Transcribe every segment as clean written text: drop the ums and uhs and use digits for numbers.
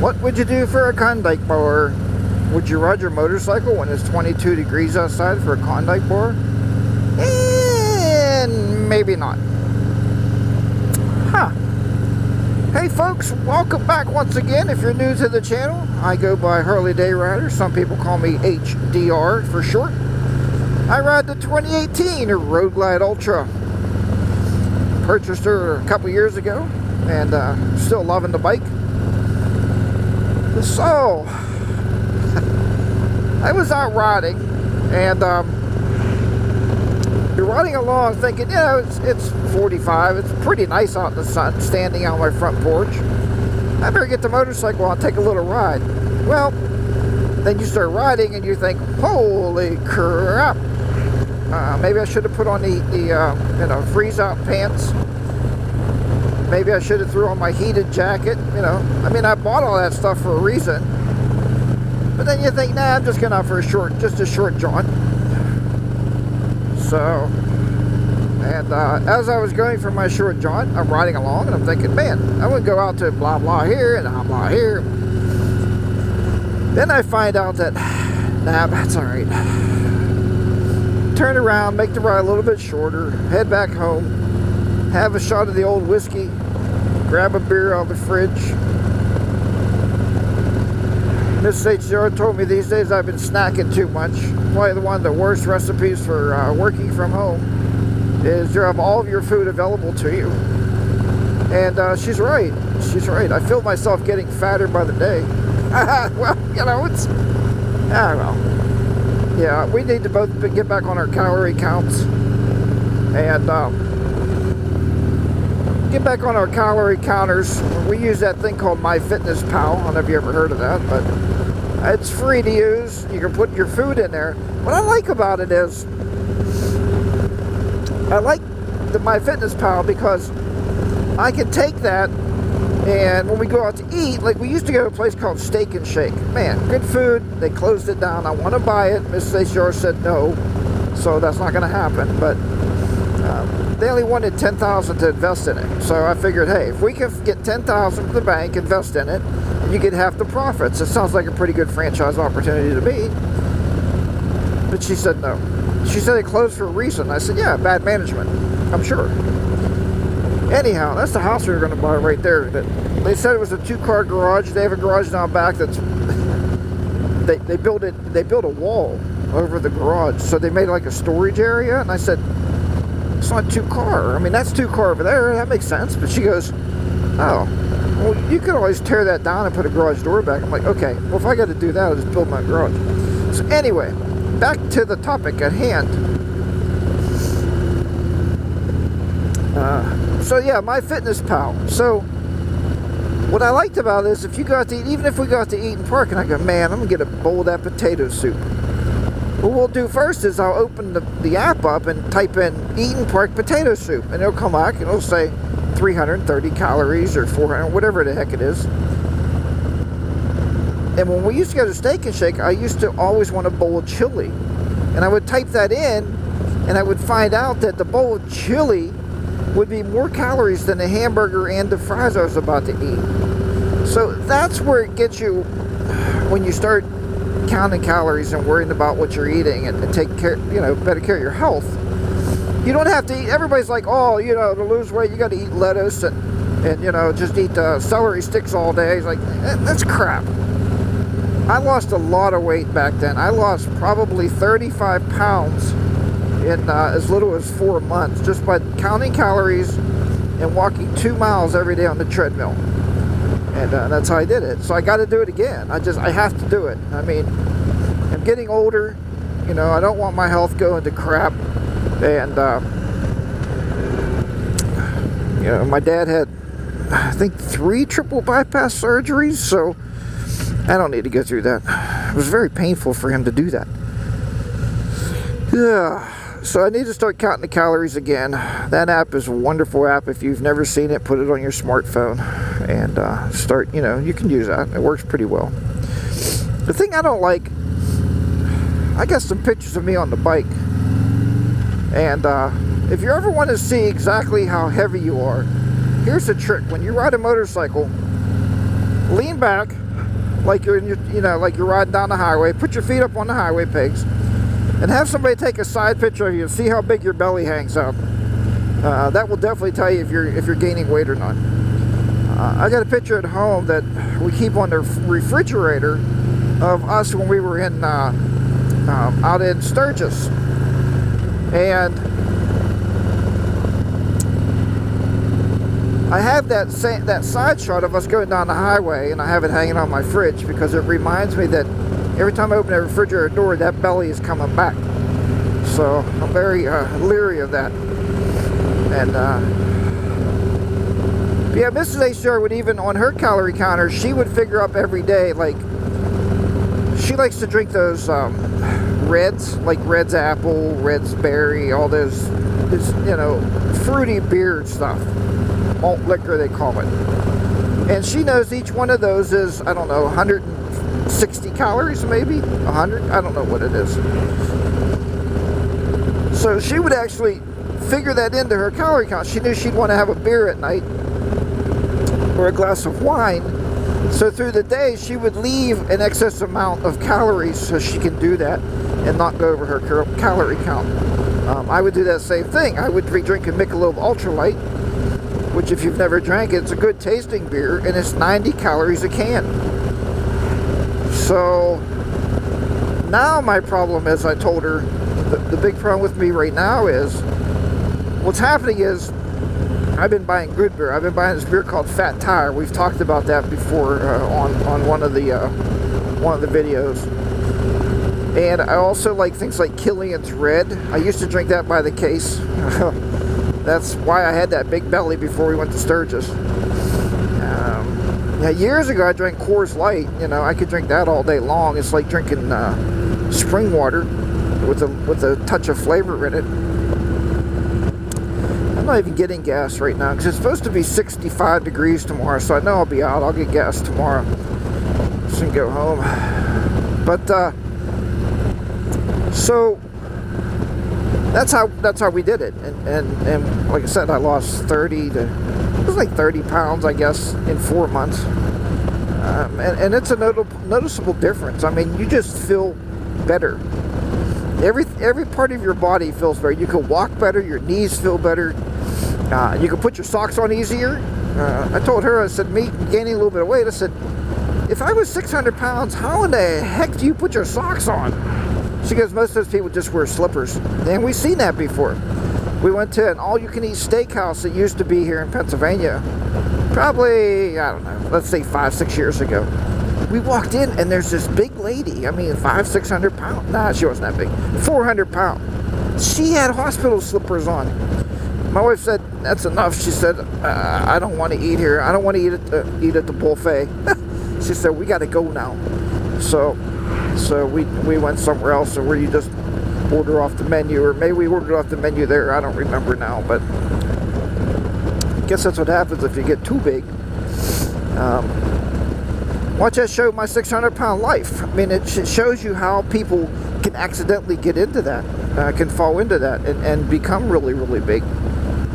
What would you do for a Klondike bar? Would you ride your motorcycle when it's 22 degrees outside for a Klondike bar? And maybe not. Huh. Hey folks, welcome back once again. If you're new to the channel, I go by Harley Day Rider. Some people call me HDR for short. I ride the 2018 Road Glide Ultra. Purchased her a couple years ago and still loving the bike. So, I was out riding and you're riding along thinking, you know, it's 45, it's pretty nice out in the sun, standing on my front porch. I better get the motorcycle on, take a little ride. Well, then you start riding and you think, holy crap. Maybe I should have put on the freeze out pants. Maybe I should have threw on my heated jacket, you know. I mean, I bought all that stuff for a reason. But then you think, nah, I'm just going out for just a short jaunt. So, and as I was going for my short jaunt, I'm riding along and I'm thinking, man, I would go out to blah blah here and blah blah here. Then I find out that, nah, that's alright. Turn around, make the ride a little bit shorter, head back home, have a shot of the old whiskey, grab a beer out of the fridge. Mrs. HDR told me these days I've been snacking too much. Probably one of the worst recipes for working from home is to have all of your food available to you. And she's right. She's right. I feel myself getting fatter by the day. Well, you know, it's... I don't know. Yeah, we need to both get back on our calorie counts. And get back on our calorie counters. We use that thing called MyFitnessPal. I don't know if you ever heard of that, but it's free to use. You can put your food in there. What I like about it is I like the MyFitnessPal because I can take that, and when we go out to eat, like we used to go to a place called Steak and Shake. Man, good food. They closed it down. I want to buy it. Mrs. HR said no, so that's not going to happen. But they only wanted $10,000 to invest in it. So I figured, hey, if we can get $10,000 from the bank, invest in it, you get half the profits. It sounds like a pretty good franchise opportunity to me. But she said no. She said it closed for a reason. I said, yeah, bad management, I'm sure. Anyhow, that's the house we were going to buy right there. They said it was a 2-car garage. They have a garage down back that's... They built a wall over the garage. So they made like a storage area. And I said, it's not 2-car. I mean, that's 2-car over there. That makes sense. But she goes, oh, well, you could always tear that down and put a garage door back. I'm like, okay, well, if I got to do that, I'll just build my garage. So anyway, back to the topic at hand. So yeah, MyFitnessPal. So what I liked about it is if you go out to eat, even if we go out to Eaton Park and I go, man, I'm going to get a bowl of that potato soup. What we'll do first is I'll open the app up and type in Eaton Park potato soup. And it'll come back and it'll say 330 calories or 400, whatever the heck it is. And when we used to go to Steak and Shake, I used to always want a bowl of chili. And I would type that in and I would find out that the bowl of chili would be more calories than the hamburger and the fries I was about to eat. So that's where it gets you when you start counting calories and worrying about what you're eating and take care, better care of your health. You don't have to eat. Everybody's like, oh, to lose weight, you got to eat lettuce and just eat celery sticks all day. It's like, that's crap. I lost a lot of weight back then. I lost probably 35 pounds in as little as 4 months just by counting calories and walking 2 miles every day on the treadmill. And that's how I did it. So I got to do it again. I have to do it. I mean, I'm getting older. I don't want my health going to crap. And, my dad had, I think, 3 triple bypass surgeries. So I don't need to go through that. It was very painful for him to do that. Yeah. So I need to start counting the calories again. That app is a wonderful app. If you've never seen it, put it on your smartphone and start, you can use that. It works pretty well. The thing I don't like, I got some pictures of me on the bike. And if you ever want to see exactly how heavy you are, here's the trick. When you ride a motorcycle, lean back, like you're in your, like you're riding down the highway. Put your feet up on the highway pegs, and have somebody take a side picture of you and see how big your belly hangs out. That will definitely tell you if you're gaining weight or not. I got a picture at home that we keep on the refrigerator of us when we were in out in Sturgis, and I have that side shot of us going down the highway, and I have it hanging on my fridge because it reminds me that every time I open the refrigerator door, that belly is coming back. So I'm very leery of that. And yeah, Mrs. HR would, even on her calorie counter, she would figure up every day, like, she likes to drink those Reds, like Red's apple, Red's berry, all this, fruity beer stuff. Malt liquor, they call it. And she knows each one of those is, I don't know, 160 calories, maybe 100. I don't know what it is. So she would actually figure that into her calorie count. She knew she'd want to have a beer at night or a glass of wine. So through the day, she would leave an excess amount of calories so she can do that and not go over her calorie count. I would do that same thing. I would be drinking Michelob Ultralight, which, if you've never drank it, it's a good tasting beer, and it's 90 calories a can. So now my problem is, I told her, the big problem with me right now is, what's happening is, I've been buying good beer. I've been buying this beer called Fat Tire. We've talked about that before on one of the videos. And I also like things like Killian's Red. I used to drink that by the case. That's why I had that big belly before we went to Sturgis. Years ago, I drank Coors Light. I could drink that all day long. It's like drinking spring water with a touch of flavor in it. I'm not even getting gas right now because it's supposed to be 65 degrees tomorrow, so I know I'll be out. I'll get gas tomorrow so I can go home. But so that's how we did it, and like I said, I lost 30 pounds, I guess, in 4 months, and it's a noticeable difference. I mean, you just feel better. Every part of your body feels better. You can walk better. Your knees feel better. You can put your socks on easier. I told her, I said, me gaining a little bit of weight, I said, if I was 600 pounds, how in the heck do you put your socks on? She goes, most of those people just wear slippers. And we've seen that before. We went to an all-you-can-eat steakhouse that used to be here in Pennsylvania. Probably, I don't know, let's say 5-6 years ago. We walked in, and there's this big lady. I mean, 500-600 pounds. Nah, she wasn't that big. 400 pounds. She had hospital slippers on. My wife said, that's enough. She said, I don't want to eat here. I don't want to eat at the buffet. She said, we got to go now. So we went somewhere else, where you just order off the menu, or maybe we ordered off the menu there. I don't remember now, but I guess that's what happens if you get too big. Watch that show, My 600-Pound Life. I mean, it shows you how people can accidentally get into that, can fall into that, and become really, really big.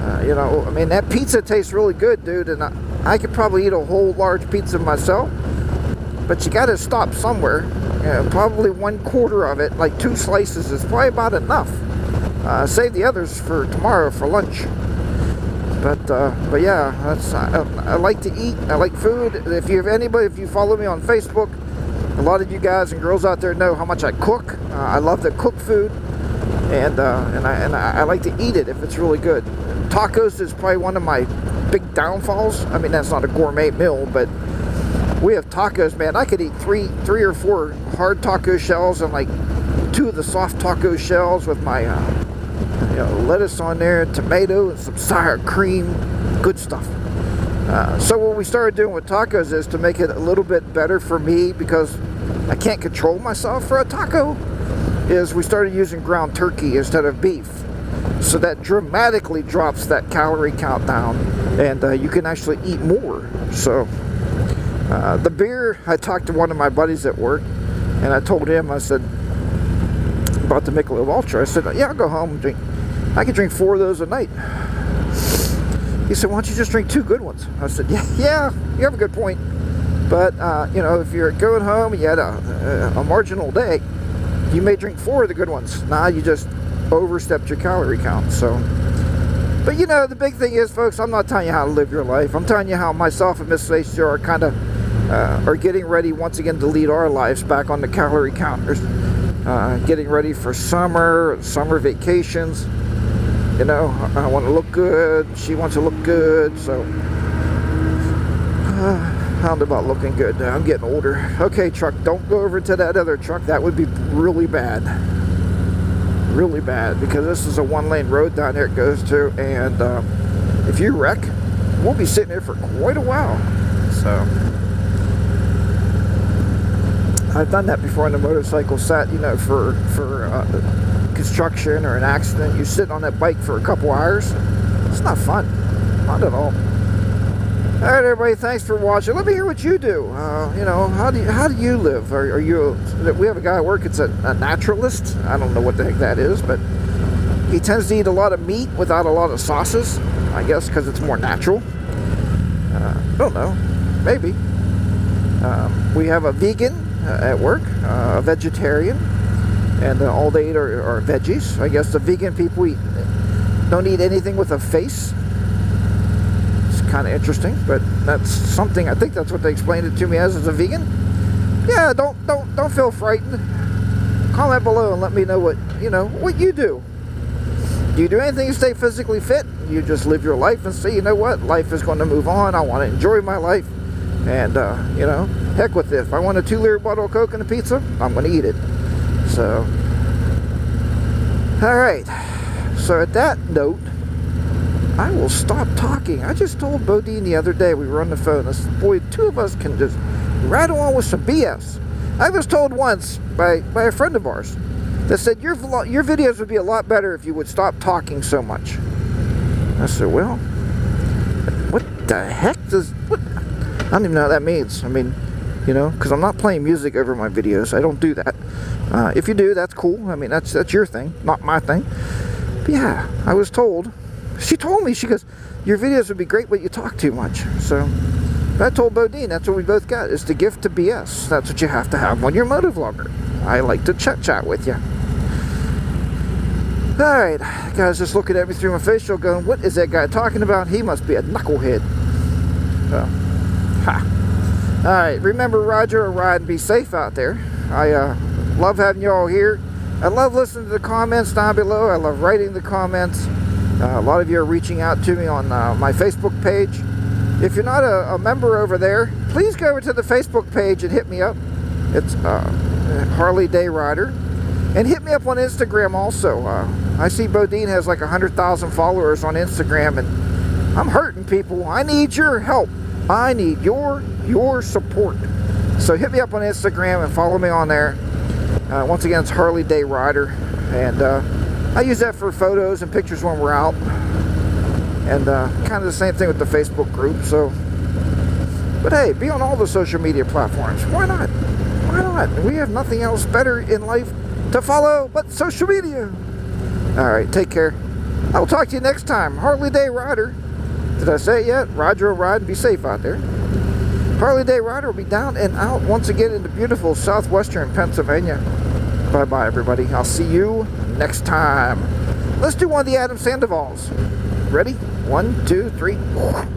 I mean, that pizza tastes really good, dude, and I could probably eat a whole large pizza myself, but you got to stop somewhere. Probably 1/4 of it, like 2 slices, is probably about enough. Save the others for tomorrow for lunch. But yeah, I like to eat. I like food. If you follow me on Facebook, a lot of you guys and girls out there know how much I cook. I love to cook food, and I like to eat it if it's really good. Tacos is probably one of my big downfalls. I mean, that's not a gourmet meal, but we have tacos, man. I could eat three or 4 hard taco shells and like 2 of the soft taco shells with my lettuce on there, tomato, and some sour cream. Good stuff. So what we started doing with tacos is to make it a little bit better for me, because I can't control myself for a taco, is we started using ground turkey instead of beef. So that dramatically drops that calorie count down, and you can actually eat more. So the beer, I talked to one of my buddies at work, and I told him, I said, about the Michelob Ultra, I said, yeah, I'll go home and drink. I could drink 4 of those a night. He said, why don't you just drink 2 good ones? I said, yeah, you have a good point. But, you know, if you're going home and you had a marginal day, you may drink 4 of the good ones. Now you just overstepped your calorie count. So, but you know, the big thing is, folks, I'm not telling you how to live your life. I'm telling you how myself and Miss Lacey are kind of are getting ready once again to lead our lives back on the calorie counters. Getting ready for summer vacations. You know, I want to look good. She wants to look good. So, I don't know about looking good. I'm getting older. Okay, truck, don't go over to that other truck. That would be really bad. Really bad, because this is a 1-lane road down here it goes to, and if you wreck, we'll be sitting here for quite a while. So I've done that before on the motorcycle set, you know, for construction or an accident. You sit on that bike for a couple hours. It's not fun, not at all. All right, everybody, thanks for watching. Let me hear what you do. You know, how do you live? Are you? We have a guy at work. It's a naturalist. I don't know what the heck that is, but he tends to eat a lot of meat without a lot of sauces. I guess because it's more natural. Don't know. Maybe. We have a vegan at work, a vegetarian, and all they eat are veggies. I guess the vegan people don't eat anything with a face. Kind of interesting, but that's something. I think that's what they explained it to me as a vegan. Yeah, don't feel frightened. Comment below and let me know what you do. Do you do anything to stay physically fit? You just live your life and say, you know what, life is going to move on. I want to enjoy my life, and you know, heck with it. If I want a 2-liter bottle of Coke and a pizza, I'm going to eat it. So, all right. So at that note, I will stop talking. I just told Bodine the other day, we were on the phone, this boy, 2 of us can just rattle on with some BS. I was told once by a friend of ours that said, your videos would be a lot better if you would stop talking so much. I said, well, what the heck what? I don't even know what that means. I mean, you know, because I'm not playing music over my videos. I don't do that. If you do, that's cool. I mean, that's your thing, not my thing. But yeah, I was told. She told me, she goes, your videos would be great, but you talk too much. So I told Bodine, that's what we both got, is the gift to BS. That's what you have to have when you're a motovlogger. I like to chat with you. Alright, guys, just looking at me through my facial going, what is that guy talking about? He must be a knucklehead. So, ha. Alright, remember, Roger, or ride and be safe out there. I love having you all here. I love listening to the comments down below. I love writing the comments. A lot of you are reaching out to me on my Facebook page. If you're not a member over there, please go over to the Facebook page and hit me up. It's Harley Day Rider. And hit me up on Instagram also. I see Bodine has like 100,000 followers on Instagram, and I'm hurting people. I need your help. I need your support. So hit me up on Instagram and follow me on there. Once again, it's Harley Day Rider. And I use that for photos and pictures when we're out, and kind of the same thing with the Facebook group. So, but hey, be on all the social media platforms. Why not? Why not? We have nothing else better in life to follow but social media. All right, take care. I will talk to you next time. Harley Day Rider. Did I say it yet? Roger, ride and be safe out there. Harley Day Rider will be down and out once again into beautiful southwestern Pennsylvania. Bye-bye, everybody. I'll see you next time. Let's do one of the Adam Sandovals. Ready? 1, 2, 3.